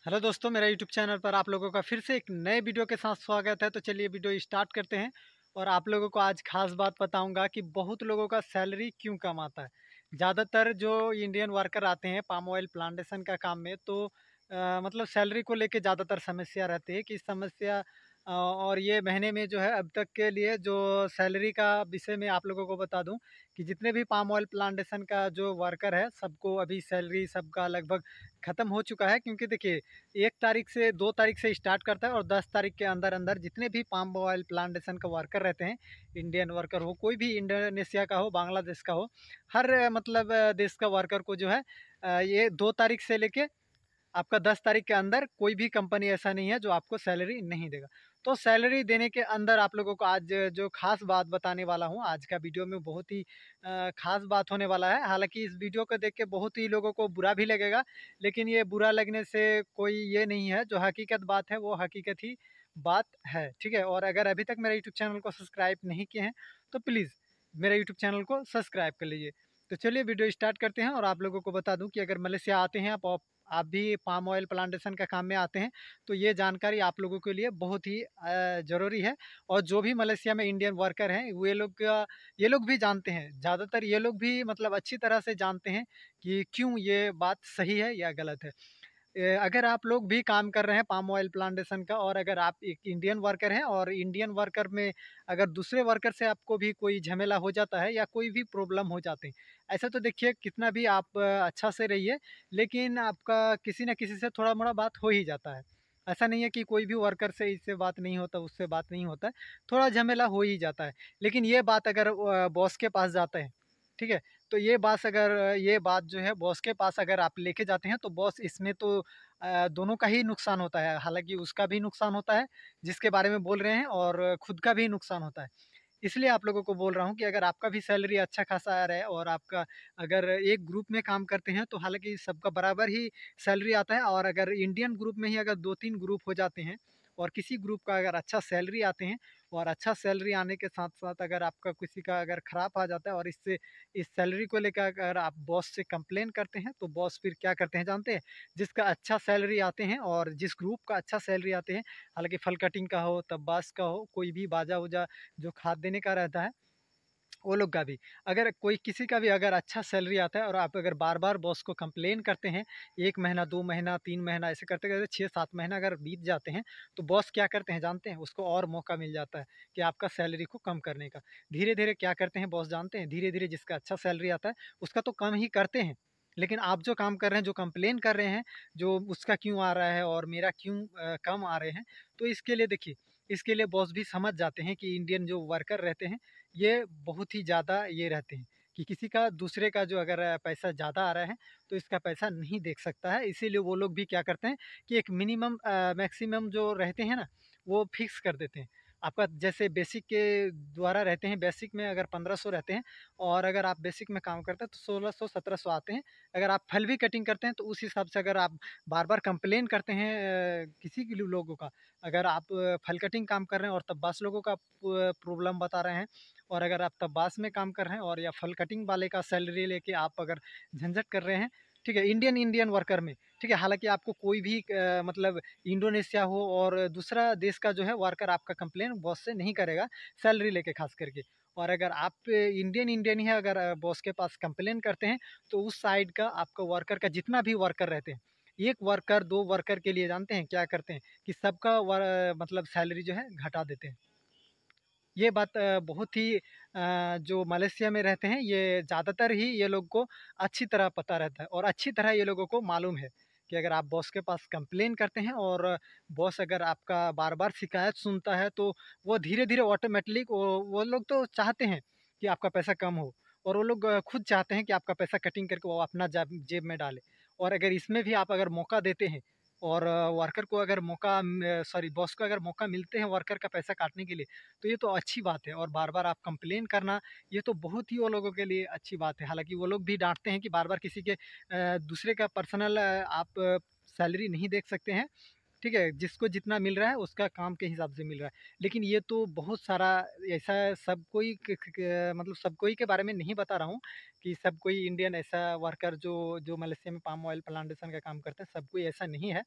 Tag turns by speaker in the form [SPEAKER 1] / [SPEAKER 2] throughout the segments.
[SPEAKER 1] Hello दोस्तों, मेरा YouTube channel पर आप लोगों का फिर से एक नए वीडियो के साथ स्वागत है। तो चलिए वीडियो स्टार्ट करते हैं। और आप लोगों को आज खास बात बताऊंगा कि बहुत लोगों का सैलरी क्यों कम आता है। ज़्यादातर जो इंडियन वर्कर आते हैं पाम ऑयल प्लांटेशन का काम में, तो मतलब सैलरी को लेके ज़्यादातर समस्या रहती है कि समस्या और ये महीने में जो है अब तक के लिए जो सैलरी का विषय में आप लोगों को बता दूं कि जितने भी पाम ऑयल प्लांटेशन का जो वर्कर है सबको अभी सैलरी सबका लगभग ख़त्म हो चुका है। क्योंकि देखिए 1 तारीख से 2 तारीख से स्टार्ट करता है और 10 तारीख के अंदर अंदर जितने भी पाम ऑयल प्लांटेशन का वर्कर रहते हैं, इंडियन वर्कर हो, कोई भी इंडोनेशिया का हो, बांग्लादेश का हो, हर मतलब देश का वर्कर को जो है ये 2 तारीख से लेके आपका 10 तारीख के अंदर कोई भी कंपनी ऐसा नहीं है जो आपको सैलरी नहीं देगा। तो सैलरी देने के अंदर आप लोगों को आज जो खास बात बताने वाला हूँ, आज का वीडियो में बहुत ही खास बात होने वाला है। हालांकि इस वीडियो को देख के बहुत ही लोगों को बुरा भी लगेगा, लेकिन ये बुरा लगने से कोई ये नहीं है। जो हकीकत बात है वो हकीकत ही बात है, ठीक है। और अगर अभी तक मेरे यूट्यूब चैनल को सब्सक्राइब नहीं किए हैं तो प्लीज़ मेरे यूट्यूब चैनल को सब्सक्राइब कर लीजिए। तो चलिए वीडियो स्टार्ट करते हैं। और आप लोगों को बता दूं कि अगर मलेशिया आते हैं आप भी पाम ऑयल प्लांटेशन का काम में आते हैं, तो ये जानकारी आप लोगों के लिए बहुत ही ज़रूरी है। और जो भी मलेशिया में इंडियन वर्कर हैं ये लोग भी जानते हैं, ज़्यादातर ये लोग भी मतलब अच्छी तरह से जानते हैं कि क्यों ये बात सही है या गलत है। अगर आप लोग भी काम कर रहे हैं पाम ऑयल प्लांटेशन का, और अगर आप एक इंडियन वर्कर हैं और इंडियन वर्कर में अगर दूसरे वर्कर से आपको भी कोई झमेला हो जाता है या कोई भी प्रॉब्लम हो जाते हैं, ऐसा तो देखिए कितना भी आप अच्छा से रहिए, लेकिन आपका किसी न किसी से थोड़ा मोड़ा बात हो ही जाता है। ऐसा नहीं है कि कोई भी वर्कर से इससे बात नहीं होता, उससे बात नहीं होता है, थोड़ा झमेला हो ही जाता है। लेकिन ये बात अगर बॉस के पास जाता है, ठीक है, तो ये बात जो है बॉस के पास अगर आप लेके जाते हैं, तो बॉस इसमें तो दोनों का ही नुकसान होता है। हालाँकि उसका भी नुकसान होता है जिसके बारे में बोल रहे हैं, और खुद का भी नुकसान होता है। इसलिए आप लोगों को बोल रहा हूँ कि अगर आपका भी सैलरी अच्छा खासा आ रहा है और आपका अगर एक ग्रुप में काम करते हैं, तो हालाँकि सबका बराबर ही सैलरी आता है। और अगर इंडियन ग्रुप में ही अगर 2-3 ग्रुप हो जाते हैं और किसी ग्रुप का अगर अच्छा सैलरी आते हैं, और अच्छा सैलरी आने के साथ-साथ अगर आपका किसी का अगर खराब आ जाता है और इससे इस सैलरी को लेकर अगर आप बॉस से कंप्लेन करते हैं, तो बॉस फिर क्या करते हैं जानते हैं? जिसका अच्छा सैलरी आते हैं और जिस ग्रुप का अच्छा सैलरी आते हैं, हालाँकि फल कटिंग का हो, तब्बास का हो, कोई भी बाजा-वूजा जो खाद देने का रहता है, वो लोग का भी, अगर कोई किसी का भी अगर अच्छा सैलरी आता है और आप अगर बार-बार बॉस को कंप्लेन करते हैं, 1 महीना, 2 महीना, 3 महीना ऐसे करते-करते 6-7 महीना अगर बीत जाते हैं, तो बॉस क्या करते हैं जानते हैं? उसको और मौका मिल जाता है कि आपका सैलरी को कम करने का। धीरे-धीरे क्या करते हैं बॉस जानते हैं? धीरे-धीरे जिसका अच्छा सैलरी आता है, उसका तो कम ही करते हैं। लेकिन आप जो काम कर रहे हैं, जो कंप्लेन कर रहे हैं, जो उसका क्यों आ रहा है और मेरा क्यों कम आ रहे हैं, तो इसके लिए देखिए, इसके लिए बॉस भी समझ जाते हैं कि इंडियन जो वर्कर रहते हैं, ये बहुत ही ज़्यादा ये रहते हैं कि किसी का दूसरे का जो अगर पैसा ज़्यादा आ रहा है, तो इसका पैसा नहीं देख सकता है। इसीलिए वो लोग भी क्या करते हैं कि एक मिनिमम मैक्सिमम जो रहते हैं ना, वो फिक्स कर देते हैं। आपका जैसे बेसिक के द्वारा रहते हैं, बेसिक में अगर 1500 रहते हैं, और अगर आप बेसिक में काम करते हैं तो 1600-1700 आते हैं। अगर आप फल भी कटिंग करते हैं, तो उस हिसाब से अगर आप बार-बार कंप्लेन करते हैं किसी के लोगों का, अगर आप फल कटिंग काम कर रहे हैं और तब्बास लोगों का प्रॉब्लम बता रहे हैं, और अगर आप तब्बास में काम कर रहे हैं और या फल कटिंग वाले का सैलरी लेके आप अगर झंझट कर रहे हैं, ठीक है, इंडियन इंडियन वर्कर में, ठीक है, हालाँकि आपको कोई भी मतलब इंडोनेशिया हो और दूसरा देश का जो है वर्कर आपका कंप्लेन बॉस से नहीं करेगा, सैलरी लेके ख़ास करके। और अगर आप इंडियन इंडियन ही अगर बॉस के पास कंप्लेन करते हैं, तो उस साइड का आपका वर्कर का जितना भी वर्कर रहते हैं, 1 वर्कर, 2 वर्कर के लिए जानते हैं क्या करते हैं कि सबका मतलब सैलरी जो है घटा देते हैं। ये बात बहुत ही जो मलेशिया में रहते हैं, ये ज़्यादातर ही ये लोग को अच्छी तरह पता रहता है, और अच्छी तरह ये लोगों को मालूम है कि अगर आप बॉस के पास कंप्लेन करते हैं और बॉस अगर आपका बार-बार शिकायत सुनता है, तो वो धीरे-धीरे ऑटोमेटिक वो लोग तो चाहते हैं कि आपका पैसा कम हो, और वो लोग खुद चाहते हैं कि आपका पैसा कटिंग करके वो अपना जेब में डाले। और अगर इसमें भी आप अगर मौका देते हैं और वर्कर को अगर सॉरी बॉस को अगर मौका मिलते हैं वर्कर का पैसा काटने के लिए, तो ये तो अच्छी बात है। और बार-बार आप कंप्लेन करना, ये तो बहुत ही वो लोगों के लिए अच्छी बात है। हालाँकि वो लोग भी डाँटते हैं कि बार-बार किसी के दूसरे का पर्सनल आप सैलरी नहीं देख सकते हैं, ठीक है? जिसको जितना मिल रहा है उसका काम के हिसाब से मिल रहा है। लेकिन ये तो बहुत सारा ऐसा सब कोई क मतलब सब कोई के बारे में नहीं बता रहा हूँ कि सब कोई इंडियन ऐसा वर्कर जो जो मलेशिया में पाम ऑयल प्लांटेशन का काम करते हैं, सब कोई ऐसा नहीं है।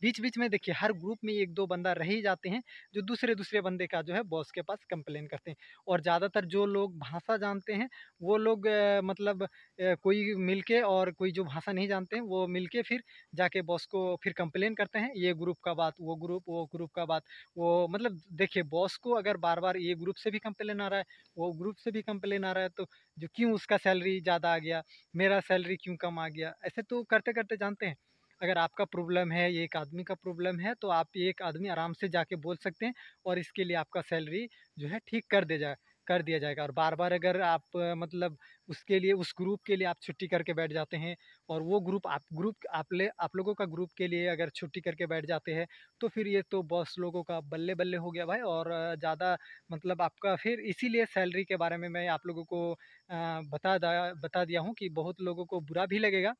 [SPEAKER 1] बीच बीच में देखिए हर ग्रुप में एक दो बंदा रह ही जाते हैं जो दूसरे दूसरे बंदे का जो है बॉस के पास कंप्लेन करते हैं। और ज़्यादातर जो लोग भाषा जानते हैं वो लोग मतलब कोई मिलके और कोई जो भाषा नहीं जानते हैं वो मिलके फिर जाके बॉस को फिर कंप्लेन करते हैं, ये ग्रुप का बात वो ग्रुप का बात। वो मतलब देखिए बॉस को अगर बार बार ये ग्रुप से भी कंप्लेन आ रहा है, वो ग्रुप से भी कंप्लेन आ रहा है, तो जो क्यों उसका सैलरी ज़्यादा आ गया, मेरा सैलरी क्यों कम आ गया, ऐसे तो करते करते जानते हैं। अगर आपका प्रॉब्लम है, ये एक आदमी का प्रॉब्लम है, तो आप एक आदमी आराम से जाके बोल सकते हैं और इसके लिए आपका सैलरी जो है ठीक कर दिया जाएगा। और बार बार अगर आप मतलब उसके लिए उस ग्रुप के लिए आप छुट्टी करके बैठ जाते हैं और वो ग्रुप आप लोगों का ग्रुप के लिए अगर छुट्टी करके बैठ जाते हैं, तो फिर ये तो बॉस लोगों का बल्ले बल्ले हो गया भाई। और ज़्यादा मतलब आपका फिर इसीलिए सैलरी के बारे में मैं आप लोगों को बता दिया हूँ कि बहुत लोगों को बुरा भी लगेगा।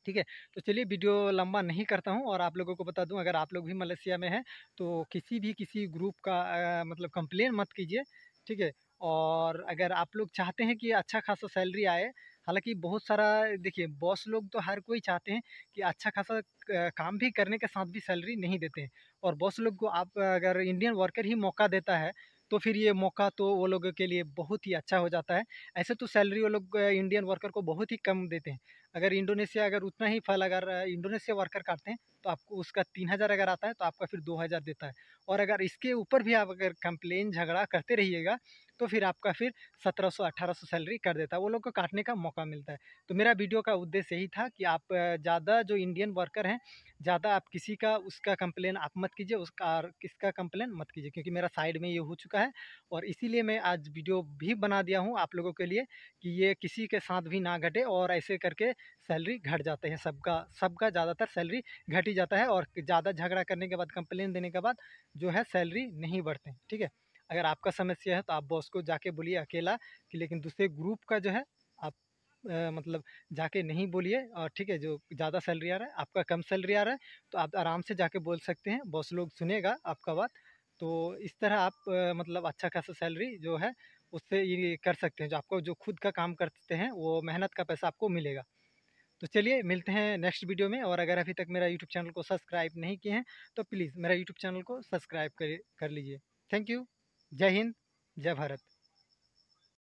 [SPEAKER 1] ठीक है, तो चलिए वीडियो लंबा नहीं करता हूँ और आप लोगों को बता दूँ, अगर आप लोग भी मलेशिया में हैं तो किसी ग्रुप का मतलब कंप्लेन मत कीजिए। ठीक है, और अगर आप लोग चाहते हैं कि अच्छा खासा सैलरी आए, हालांकि बहुत सारा देखिए बॉस लोग तो हर कोई चाहते हैं कि अच्छा खासा काम भी करने के साथ भी सैलरी नहीं देते हैं। और बॉस लोग को आप अगर इंडियन वर्कर ही मौका देता है तो फिर ये मौका तो वो लोगों के लिए बहुत ही अच्छा हो जाता है। ऐसे तो सैलरी वो लोग इंडियन वर्कर को बहुत ही कम देते हैं। अगर इंडोनेशिया अगर उतना ही फल अगर इंडोनेशिया वर्कर काटते हैं तो आपको उसका 3,000 अगर आता है तो आपका फिर 2,000 देता है। और अगर इसके ऊपर भी आप अगर कंप्लेन झगड़ा करते रहिएगा तो फिर आपका फिर 1700-1800 सैलरी कर देता है, वो लोग को काटने का मौका मिलता है। तो मेरा वीडियो का उद्देश्य यही था कि आप ज़्यादा जो इंडियन वर्कर हैं, ज़्यादा आप किसी का उसका कंप्लेन आप मत कीजिए, उसका किसका कंप्लेन मत कीजिए, क्योंकि मेरा साइड में ये हो चुका है। और इसीलिए मैं आज वीडियो भी बना दिया हूँ आप लोगों के लिए कि ये किसी के साथ भी ना घटे। और ऐसे करके सैलरी घट जाते हैं, सबका सबका ज़्यादातर सैलरी घट ही जाता है। और ज़्यादा झगड़ा करने के बाद कंप्लेन देने के बाद जो है सैलरी नहीं बढ़ते हैं। ठीक है, अगर आपका समस्या है तो आप बॉस को जाके बोलिए अकेला कि, लेकिन दूसरे ग्रुप का जो है आप मतलब जाके नहीं बोलिए। और ठीक है, जो ज़्यादा सैलरी आ रहा है, आपका कम सैलरी आ रहा है, तो आप आराम से जाके बोल सकते हैं, बॉस लोग सुनेगा आपका बात। तो इस तरह आप मतलब अच्छा खासा सैलरी जो है उससे ये कर सकते हैं, जो आपको जो खुद का काम करते हैं वो मेहनत का पैसा आपको मिलेगा। तो चलिए मिलते हैं नेक्स्ट वीडियो में। और अगर अभी तक मेरा यूट्यूब चैनल को सब्सक्राइब नहीं किए हैं तो प्लीज़ मेरा यूट्यूब चैनल को सब्सक्राइब कर लीजिए। Thank you. जय हिंद, जय भारत।